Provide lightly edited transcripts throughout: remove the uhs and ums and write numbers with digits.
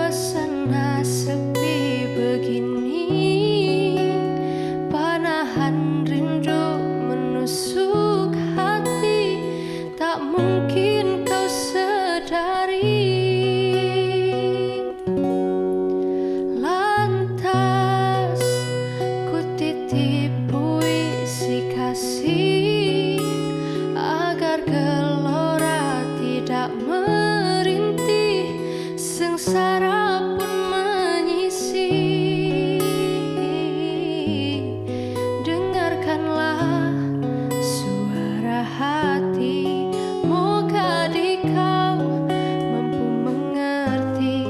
Suasana sepi begini, panahan rindu menusuk hati, tak mungkin kau sadari. Lantas ku titip puisi kasih agar gelora tidak merintih, sengsara pun menyisih. Dengarkanlah suara hati, moga di kau mampu mengerti.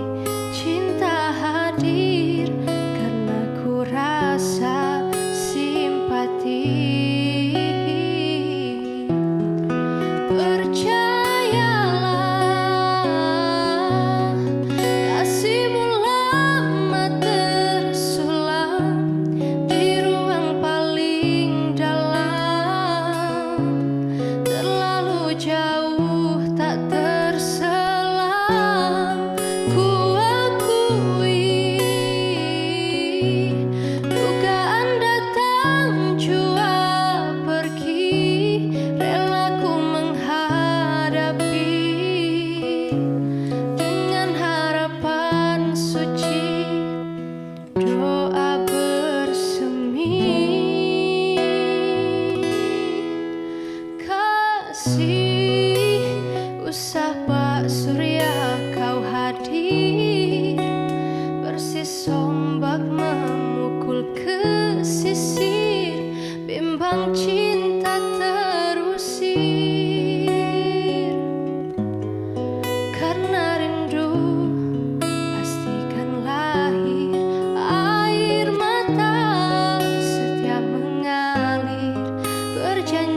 Cinta hadir karena ku rasa simpati. Percayalah, kasihmu lama tersulam di ruang paling dalam, terlalu jauh tak terselam. Ku akui dugaan datang jua pergi, rela ku menghadapi dengan harapan suci, doa bersemi. Kasih, usah Pak Surya kau hadir, persis ombak memukul ke sisir, bimbang cinta terusir. Karena rindu pastikan lahir, air mata setia mengalir, berjanji